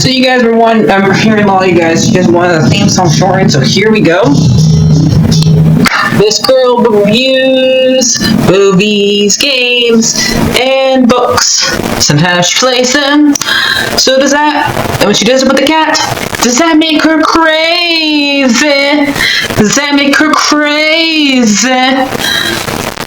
So you guys were I'm hearing a lot of you guys wanted a theme song shortened, so here we go. This girl reviews movies, games, and books. Sometimes she plays them. So does that, and when she does it with the cat, does that make her crazy? Does that make her crazy?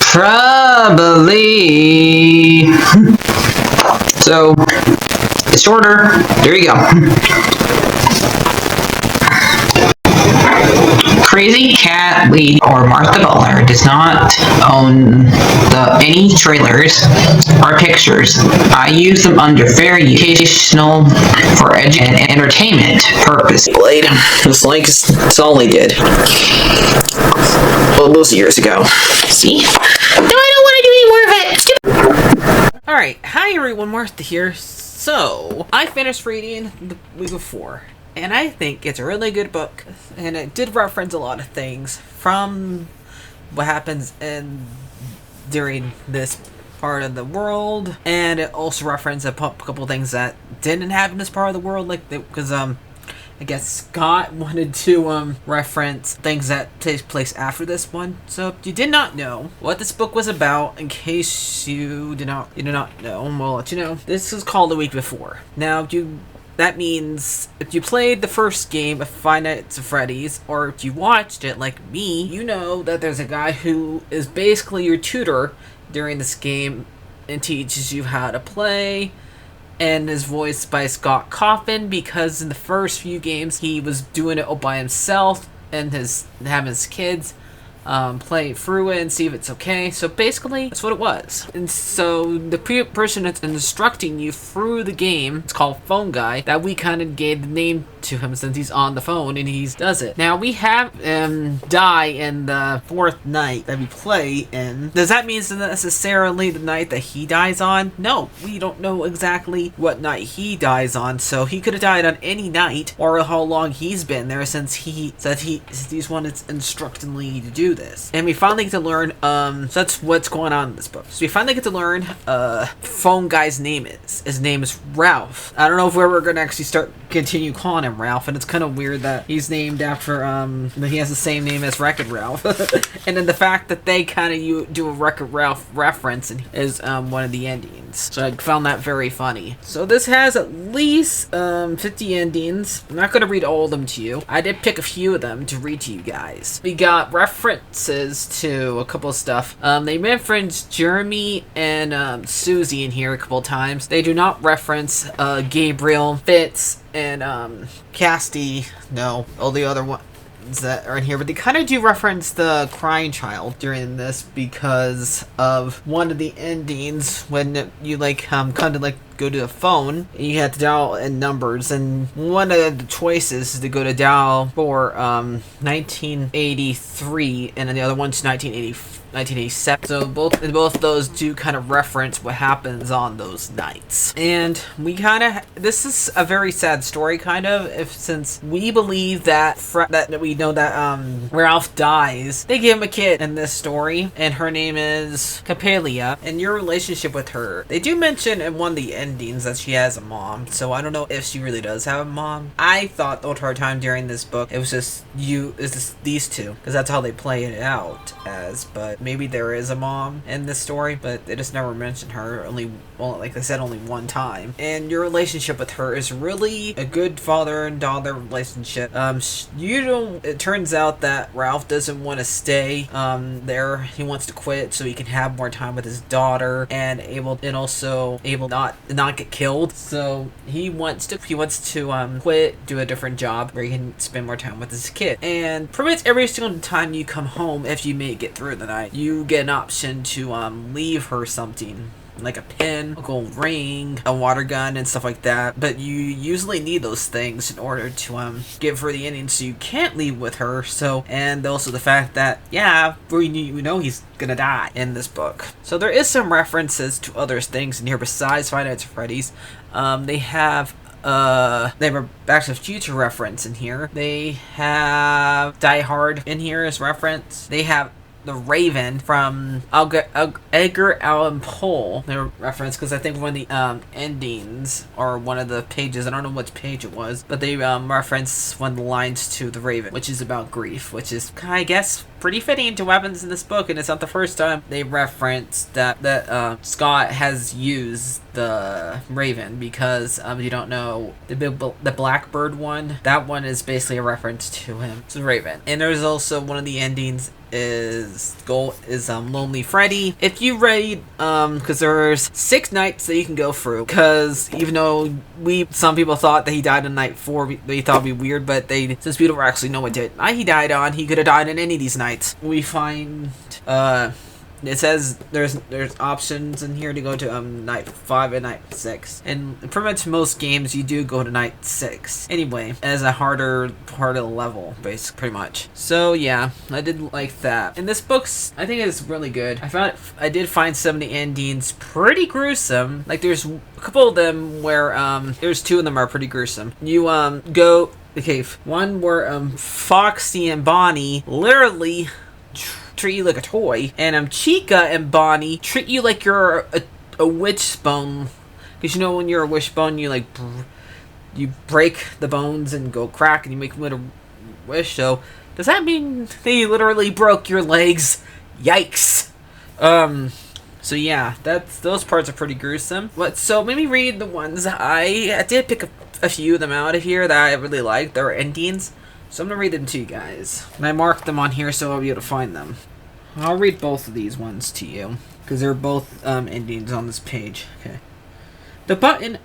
Probably. So, it's shorter. There you go. CrazyCatLady or Martha Butler does not own any trailers or pictures. I use them under fair educational for and entertainment purpose. Blade. It's like it's all they did. Well, those years ago. See? No, I don't want to do any more of it. Alright, hi everyone, Martha here. So, I finished reading the week before, and I think it's a really good book, and it did reference a lot of things from what happens during this part of the world, and it also referenced a couple things that didn't happen in this part of the world, like, because, I guess Scott wanted to reference things that take place after this one. So if you did not know what this book was about, in case you did not know, we'll let you know. This is called The Week Before. Now that means if you played the first game of Five Nights at Freddy's, or if you watched it like me, you know that there's a guy who is basically your tutor during this game and teaches you how to play, and is voiced by Scott Coffin, because in the first few games he was doing it all by himself and having his kids play through it and see if it's okay. So basically, that's what it was. And so the person that's instructing you through the game, it's called Phone Guy, that we kind of gave the name to him since he's on the phone and he does it. Now we have him die in the fourth night that we play in. Does that mean it's necessarily the night that he dies on? No, we don't know exactly what night he dies on, so he could have died on any night, or how long he's been there since he's one that's instructing me to do this. And we finally get to learn, so that's what's going on in this book. So we finally get to learn Phone Guy's name is. His name is Ralph. I don't know if we're gonna actually continue calling him Ralph, and it's kind of weird that he's named after, that he has the same name as Wreck-It Ralph. And then the fact that they kind of do a Wreck-It Ralph reference is one of the endings. So I found that very funny. So this has at least 50 endings. I'm not going to read all of them to you. I did pick a few of them to read to you guys. We got references to a couple of stuff. They reference Jeremy and Susie in here a couple of times. They do not reference Gabriel, Fitz, and Casty. No, all the other ones that are in here, but they kind of do reference the crying child during this because of one of the endings when you kind of go to the phone and you have to dial in numbers, and one of the choices is to go to dial for 1983 and then the other one's 1987. So both of those do kind of reference what happens on those nights. And we this is a very sad story, since we believe that we know that Ralph dies. They give him a kid in this story, and her name is Capelia, and your relationship with her. They do mention in one of the endings that she has a mom, so I don't know if she really does have a mom. I thought the entire time during this book it was just these two, because that's how they play it out as, but maybe there is a mom in this story, but they just never mention her, like I said, only one time. And your relationship with her is really a good father and daughter relationship. It turns out that Ralph doesn't want to stay there. He wants to quit so he can have more time with his daughter and also able not get killed. So he wants to quit, do a different job where he can spend more time with his kid. And pretty much every single time you come home, if you make it through the night, you get an option to leave her something, like a pen, a gold ring, a water gun, and stuff like that. But you usually need those things in order to give her the ending, so you can't leave with her. So, and also the fact that, we know he's gonna die in this book. So there is some references to other things in here besides Five Nights at Freddy's. They have a Back to the Future reference in here. They have Die Hard in here as reference. They have the Raven from Edgar Allan Poe. They reference because I think one of the endings or one of the pages, I don't know which page it was, but they reference one of the lines to the Raven, which is about grief, which is, I guess, pretty fitting to weapons in this book, and it's not the first time they reference that Scott has used the Raven, because you don't know the Blackbird one. That one is basically a reference to him, to the Raven. And there's also one of the endings is Lonely Freddy. If you read because there's 6 nights that you can go through, because even though some people thought that he died on night 4, they thought it'd be weird, but since we don't actually know what date he died on, he could have died on any of these nights. We find it says there's options in here to go to night 5 and night 6, and pretty much most games you do go to night 6 anyway, as a harder part of the level, basically, pretty much. So yeah, I did like that. And this book's, I think it's really good. I did find some of the endings pretty gruesome. Like there's a couple of them where there's 2 of them are pretty gruesome. You go okay, one where Foxy and Bonnie literally treat you like a toy, and Chica and Bonnie treat you like you're a wishbone, because you know when you're a wishbone, you you break the bones and go crack and you make them little wish. So does that mean they literally broke your legs? Yikes. So yeah, those parts are pretty gruesome. So maybe read the ones I did pick a few of them out of here that I really liked. There were endings. So I'm going to read them to you guys. And I marked them on here so I'll be able to find them. I'll read both of these ones to you, because they're both endings on this page. Okay. The button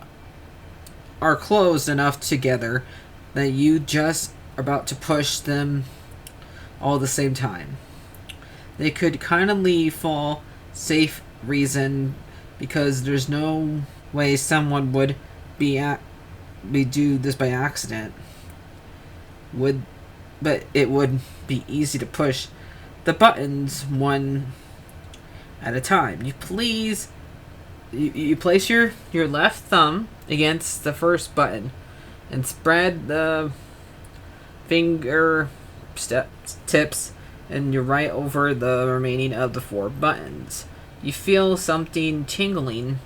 are closed enough together that you just are about to push them all at the same time. They could kindly fall safe reason, because there's no way someone would do this by accident. But it would be easy to push the buttons one at a time. You place your left thumb against the first button and spread the finger tips and your right over the remaining of the 4 buttons. You feel something tickling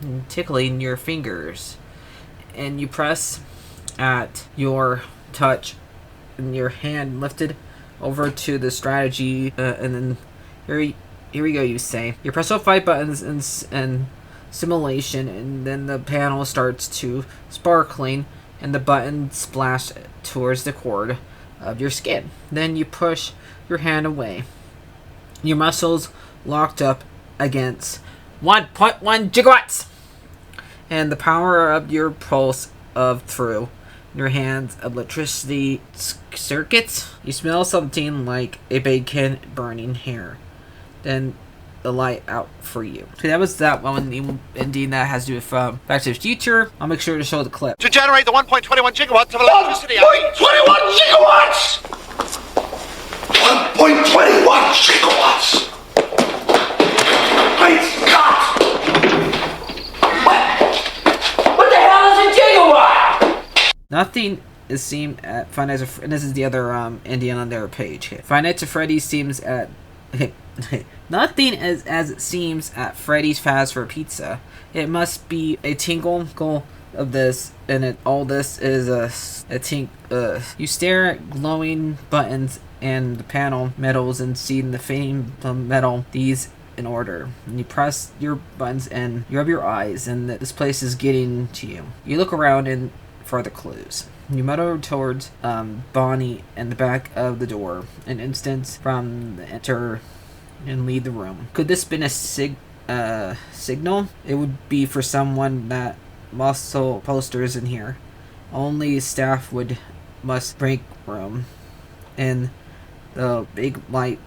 your fingers, and you press at your touch and your hand lifted over to the strategy, and then here we go, you say. You press all 5 buttons and simulation, and then the panel starts to sparkling, and the buttons splash towards the cord of your skin. Then you push your hand away. Your muscles locked up against 1.1 gigawatts, and the power of your pulse through your hands electricity circuits. You smell something like a bacon burning hair. Then the light out for you. Okay, that was that one. Indeed, that has to do with Back to the Future. I'll make sure to show the clip. To generate the 1.21 gigawatts of electricity. 1.21 gigawatts! 1.21 gigawatts! Great Scott! What the hell is a gigawatt? Nothing is seen at Five Nights at, and this is the other Indian on their page. Five Nights at Freddy's seems at nothing is as it seems at Freddy's Fast for Pizza. It must be a tingle of this, and all this is a tink. You stare at glowing buttons and the panel metals and see the fading metal these in order. And you press your buttons and you rub your eyes, and this place is getting to you. You look around and for the clues. You mutter towards Bonnie and the back of the door, an instant from the enter and leave the room. Could this been a signal? It would be for someone that muscle posters in here. Only staff must break room. And the big light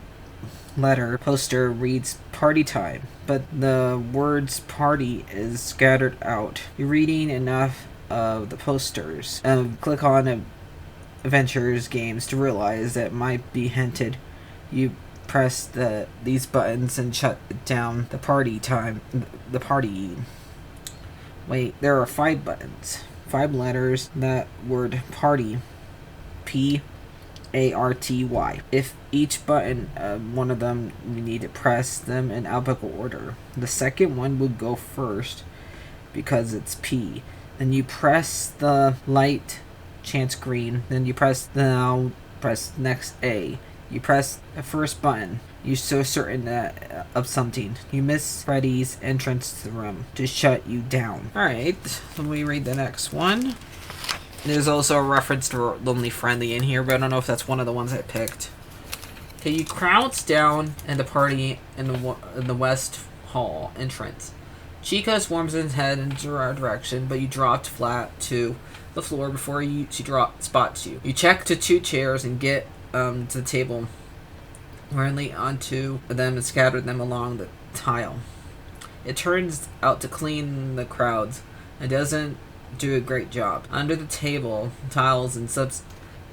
letter poster reads party time, but the words party is scattered out. You're reading enough of the posters. Click on Adventures Games to realize that might be hinted. You press these buttons and shut down the party time. The party. Wait, there are 5 buttons. 5 letters. That word party. P ARTY. If each button, one of them, you need to press them in alphabetical order. The second one would go first because it's P. Then you press the light chance green. Then you press next A. You press the first button. You're so certain of something. You miss Freddy's entrance to the room to shut you down. Alright, let me read the next one. There's also a reference to Lonely Friendly in here, but I don't know if that's one of the ones I picked. Okay, you crouch down in the party in the West Hall entrance. Chica swarms his head in your direction, but you dropped flat to the floor before she spots you. You check to 2 chairs and get to the table, whirling onto them and scatter them along the tile. It turns out to clean the crowds and doesn't do a great job. Under the table, tiles and subs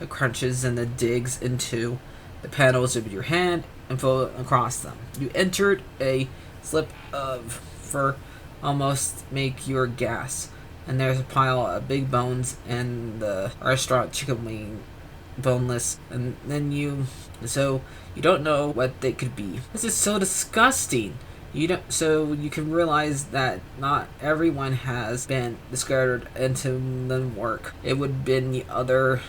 crunches and the digs into the panels of your hand and flow across them. You entered a slip of fur almost make your gas, and there's a pile of big bones and the restaurant chicken wing boneless, and then so you don't know what they could be. This is so disgusting. So you can realize that not everyone has been discarded into the work. It would have been the other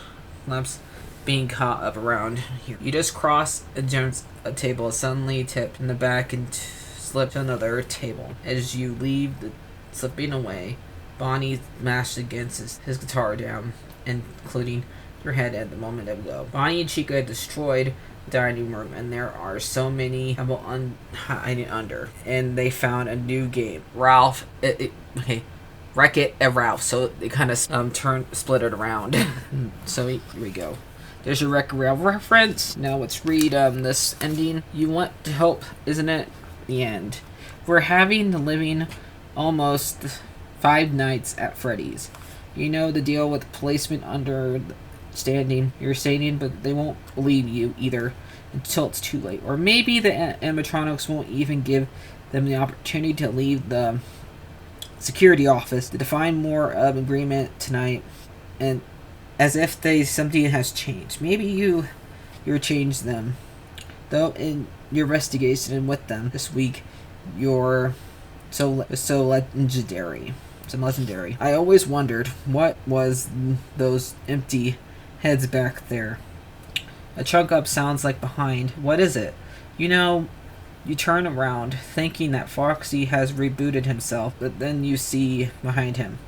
lamps being caught up around here. You just cross a table, suddenly tipped in the back and slip to another table. As you leave, slipping away, Bonnie mashed against his guitar down, including your head at the moment of go. Bonnie and Chica destroyed the dining room, and there are so many people hiding under. And they found a new game. Ralph, Wreck-It at Ralph. So they kind of split it around. So here we go. There's your Wreck-It Ralph reference. Now let's read this ending. You want to help, isn't it? The end. We're having the living almost 5 nights at Freddy's. You know the deal with placement under you're standing, but they won't believe you either until it's too late. Or maybe the animatronics won't even give them the opportunity to leave the security office to define more of agreement tonight, and as if something has changed. Maybe you changed them, though. In your investigation and with them this week, you're so legendary. I always wondered what was those empty heads back there. A chunk up sounds like behind. What is it? You turn around thinking that Foxy has rebooted himself, but then you see behind him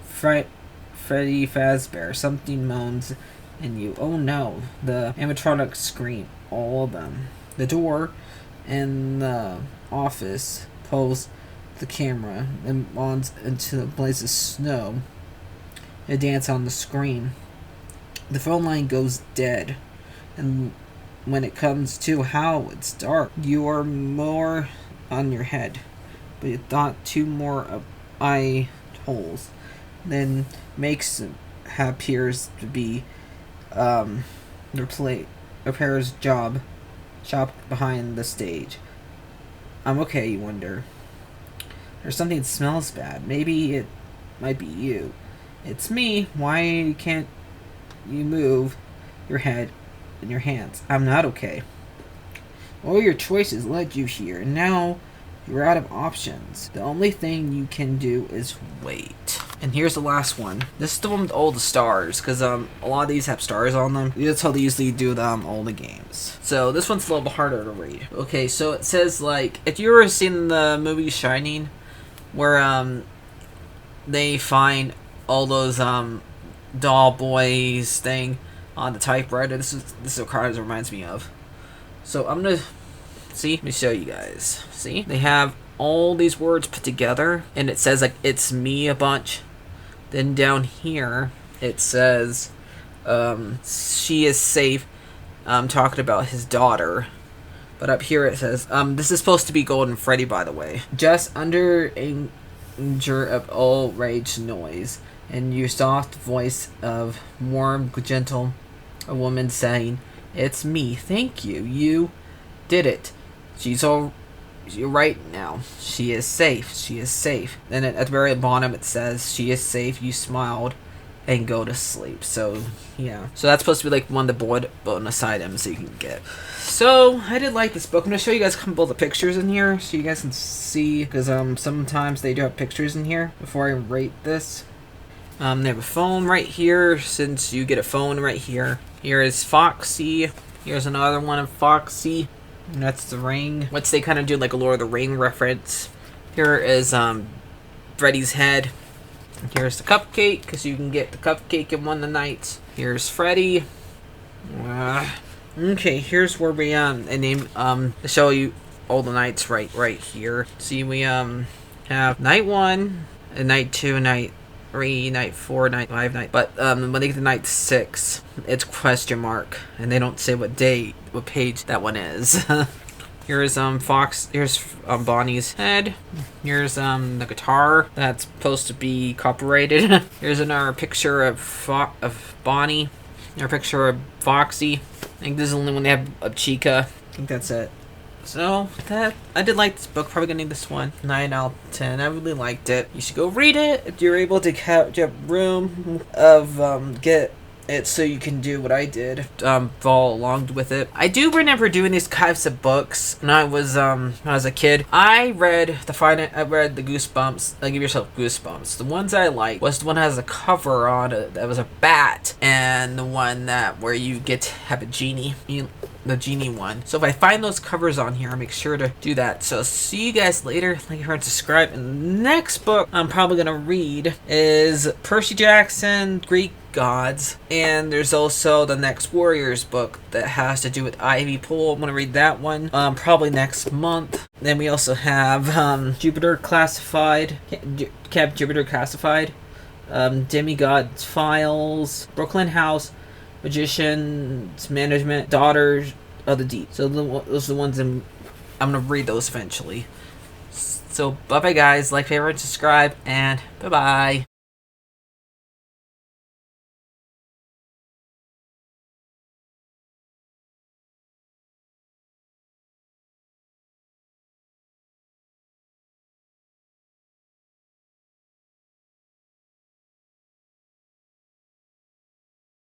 Freddy Fazbear. Something moans in you. Oh no. The animatronics scream. All of them. The door in the office pulls the camera and launches into a blaze of snow. A dance on the screen. The phone line goes dead, and when it comes to how it's dark, you are more on your head, but you thought 2 more of eye holes, then makes appears to be repair's shop behind the stage. I'm okay, you wonder. There's something that smells bad. Maybe it might be you. It's me. Why can't you move your head and your hands? I'm not okay. All your choices led you here, and now you're out of options. The only thing you can do is wait. And here's the last one. This is the one with all the stars, because a lot of these have stars on them. That's how they usually do all the games. So this one's a little bit harder to read. Okay, so it says, like, if you ever seen the movie Shining, where they find all those doll boys thing on the typewriter. This is what Cards reminds me of. So I'm gonna let me show you guys. See, they have all these words put together, and it says like "it's me" a bunch. Then down here it says she is safe. Talking about his daughter. But up here it says this is supposed to be Golden Freddy, by the way. Just under danger of all rage noise. And your soft voice of warm, gentle, a woman saying, "It's me, thank you, you did it. You're right now. She is safe, she is safe." Then at the very bottom it says, "She is safe, you smiled and go to sleep. So yeah, so that's supposed to be like one of the bonus items that you can get. So I did like this book. I'm gonna show you guys a couple of the pictures in here so you guys can see, because sometimes they do have pictures in here before I rate this. They have a phone right here, since you get a phone right here. Here is Foxy. Here's another one of Foxy. And that's the ring. Which they kind of do like a Lord of the Ring reference. Here is Freddy's head. And here's the cupcake, because you can get the cupcake in one of the nights. Here's Freddy. Okay, here's where we to show you all the nights right here. See, we have night 1, and night 2, night 3, night 4, night 5, but when they get to night 6, it's question mark, and they don't say what page that one is. Here's here's Bonnie's head. Here's the guitar that's supposed to be copyrighted. Here's another picture of Bonnie. Another picture of Foxy. I think this is the only one they have of Chica. I think that's it. So, I did like this book. Probably gonna need this one. 9 out of 10. I really liked it. You should go read it if you're able to have room of get it so you can do what I did. Follow along with it. I do remember doing these types of books when I was a kid. I read the Goosebumps. Give yourself goosebumps. The ones I liked was the one that has a cover on it that was a bat, and the one where you get to have a genie. The genie one. So if I find those covers on here, I'll make sure to do that. So see you guys later. Like, and subscribe. And the next book I'm probably gonna read is Percy Jackson, Greek Gods, and there's also the next Warriors book that has to do with Ivy Pool. I'm gonna read that one probably next month. Then we also have Jupiter Classified, Cap Jupiter Classified, Demigod's Files, Brooklyn House, Magician's Management, Daughters of the Deep. So those are the ones I'm gonna read those eventually. So bye bye guys, like, favorite, subscribe, and bye bye.